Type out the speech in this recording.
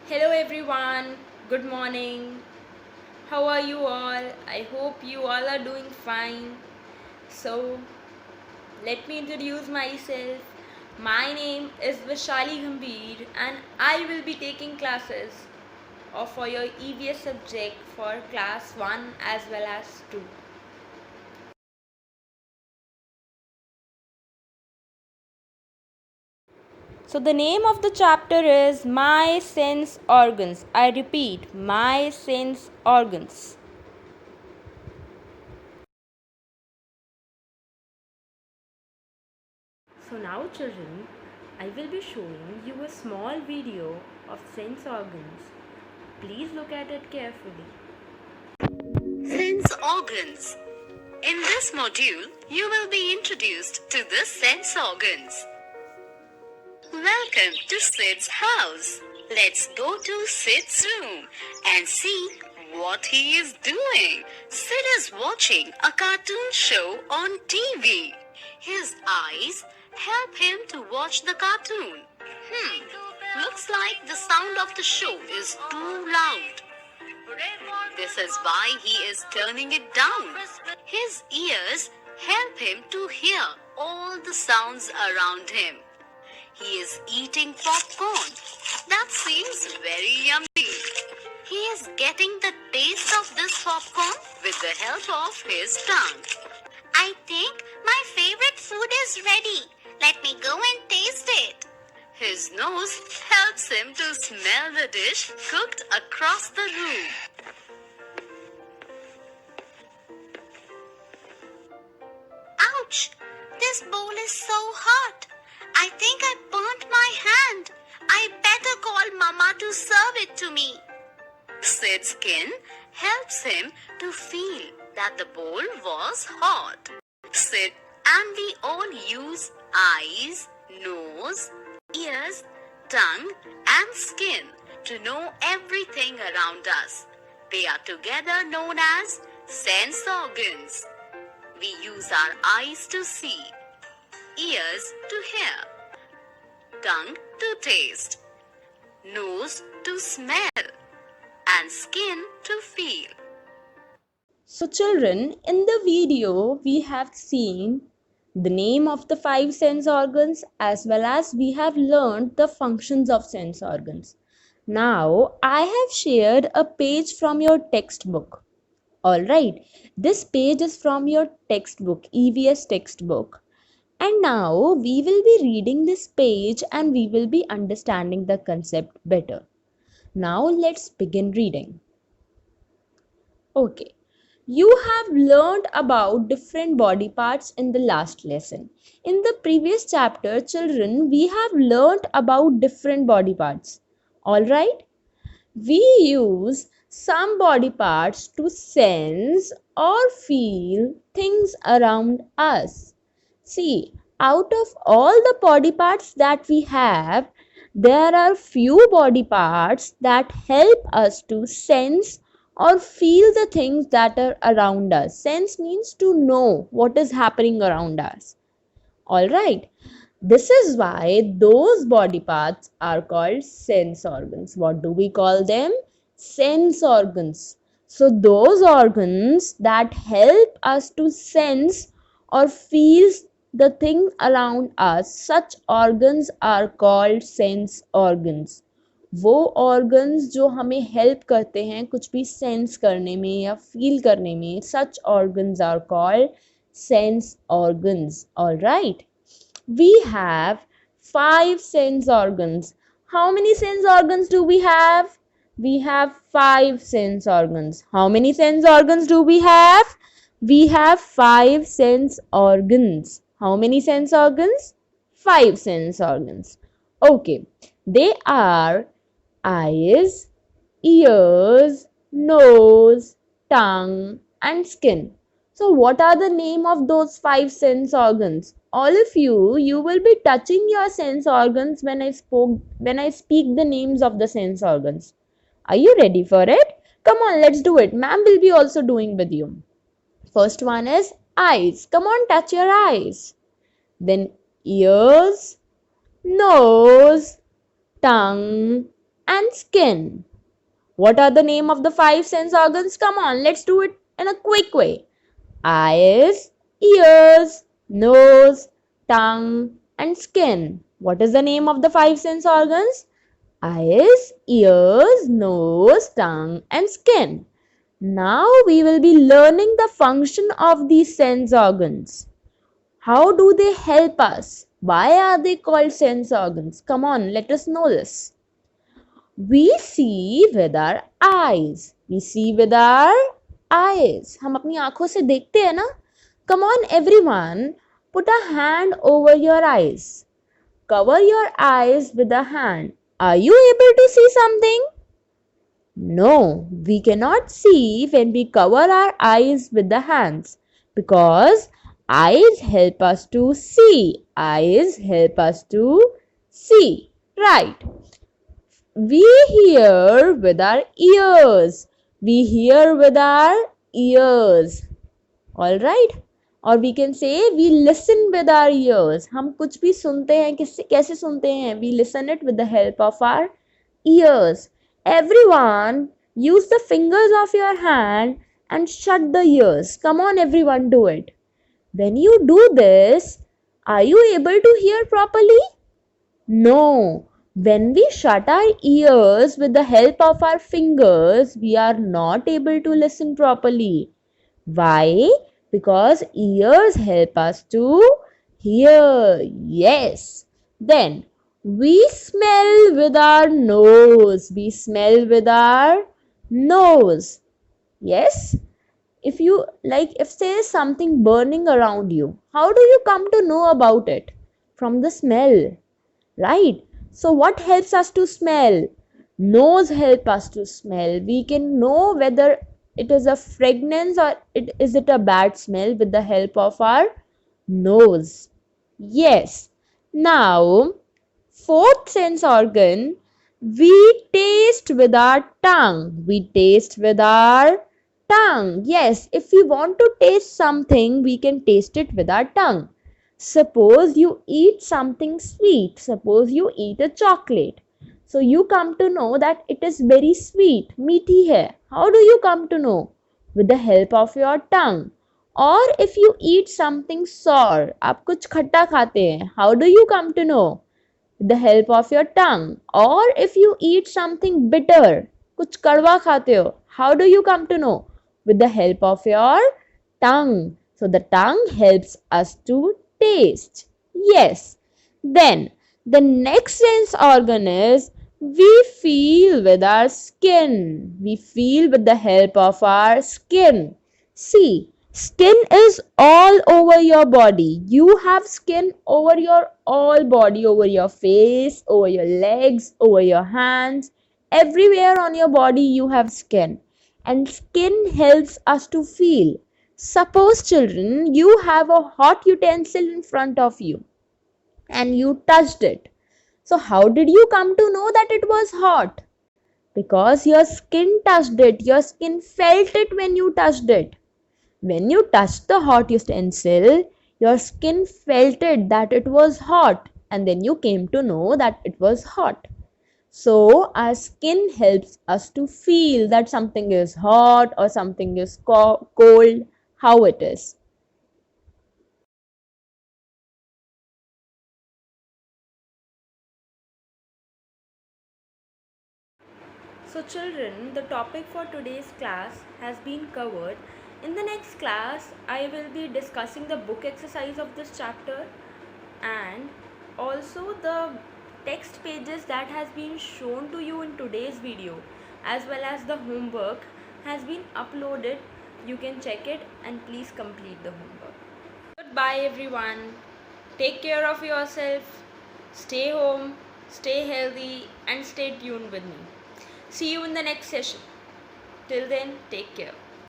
Hello everyone, good morning. How are you all? I hope you all are doing fine. So, let me introduce myself. My name is Vishali Gambhir and I will be taking classes for your EVS subject for class 1 as well as 2. So, the name of the chapter is My Sense Organs. I repeat, My Sense Organs. So now children, I will be showing you a small video of sense organs. Please look at it carefully. Sense organs. In this module, you will be introduced to the sense organs. Welcome to Sid's house. Let's go to Sid's room and see what he is doing. Sid is watching a cartoon show on TV. His eyes help him to watch the cartoon. Looks like the sound of the show is too loud. This is why he is turning it down. His ears help him to hear all the sounds around him. He is eating popcorn. That seems very yummy. He is getting the taste of this popcorn with the help of his tongue. I think my favorite food is ready. Let me go and taste it. His nose helps him to smell the dish cooked across the room. Ouch! This bowl is so hot. I think I burnt my hand. I better call Mama to serve it to me. Sid's skin helps him to feel that the bowl was hot. Sid and we all use eyes, nose, ears, tongue, and skin to know everything around us. They are together known as sense organs. We use our eyes to see, ears to hear, tongue to taste, nose to smell, and skin to feel. So, children, in the video, we have seen the name of the 5 sense organs as well as we have learned the functions of sense organs. Now, I have shared a page from your textbook. Alright, this page is from your textbook, EVS textbook. And now we will be reading this page and we will be understanding the concept better. Now let's begin reading. Okay, you have learned about different body parts in the last lesson. In the previous chapter, children, we have learned about different body parts. Alright, we use some body parts to sense or feel things around us. See, out of all the body parts that we have, there are few body parts that help us to sense or feel the things that are around us. Sense means to know what is happening around us. Alright, this is why those body parts are called sense organs. What do we call them? Sense organs. So, those organs that help us to sense or feel the things around us, such organs are called sense organs. वो organs जो हमें help करते हैं कुछ भी sense करने में या feel करने में, such organs are called sense organs. Alright, we have 5 sense organs. How many sense organs do we have? We have 5 sense organs. How many sense organs do we have? We have 5 sense organs. How many sense organs? 5 sense organs. Okay, they are eyes, ears, nose, tongue, and skin. So, what are the name of those 5 sense organs? All of you will be touching your sense organs when I speak the names of the sense organs. Are you ready for it? Come on, let's do it. Ma'am will be also doing with you. First one is eyes. Come on, touch your eyes. Then ears, nose, tongue, and skin. What are the name of the five sense organs? Come on, let's do it in a quick way. Eyes, ears, nose, tongue, and skin. What is the name of the five sense organs? Eyes, ears, nose, tongue, and skin. Now we will be learning the function of these sense organs. How do they help us? Why are they called sense organs? Come on, let us know this. We see with our eyes. We see with our eyes. हम अपनी आंखों से देखते हैं ना? Come on everyone, put a hand over your eyes. Cover your eyes with a hand. Are you able to see something? No, we cannot see when we cover our eyes with the hands because eyes help us to see. Eyes help us to see. Right. We hear with our ears. We hear with our ears. All right. और we can say we listen with our ears. हम कुछ भी सुनते हैं कैसे सुनते हैं? We listen it with the help of our ears. Everyone, use the fingers of your hand and shut the ears. Come on, everyone, do it. When you do this, are you able to hear properly? No. When we shut our ears with the help of our fingers, we are not able to listen properly. Why? Because ears help us to hear. Yes. Then we smell with our nose. We smell with our nose. Yes. If there is something burning around you, how do you come to know about it? From the smell, right? So what helps us to smell? Nose help us to smell. We can know whether it is a fragrance or is it a bad smell with the help of our nose. Yes. Now, fourth sense organ, we taste with our tongue. We taste with our tongue. Yes, if we want to taste something, we can taste it with our tongue. Suppose you eat something sweet. Suppose you eat a chocolate. So you come to know that it is very sweet, meaty hai. How do you come to know? With the help of your tongue. Or if you eat something sour, आप कुछ खट्टा खाते हैं. How do you come to know? With the help of your tongue. Or if you eat something bitter, कुछ कड़वा खाते हो. How do you come to know? With the help of your tongue. So the tongue helps us to taste. Yes. Then the next sense organ is we feel with our skin. We feel with the help of our skin. See, skin is all over your body. You have skin over your all body, over your face, over your legs, over your hands. Everywhere on your body you have skin. And skin helps us to feel. Suppose children, you have a hot utensil in front of you and you touched it. So how did you come to know that it was hot? Because your skin touched it. Your skin felt it when you touched it. When you touched the hot utensil, your skin felt it that it was hot and then you came to know that it was hot. So our skin helps us to feel that something is hot or something is cold, how it is. So children, the topic for today's class has been covered. In the next class, I will be discussing the book exercise of this chapter and also the text pages that has been shown to you in today's video as well as the homework has been uploaded. You can check it and please complete the homework. Goodbye everyone. Take care of yourself. Stay home, stay healthy and stay tuned with me. See you in the next session. Till then, take care.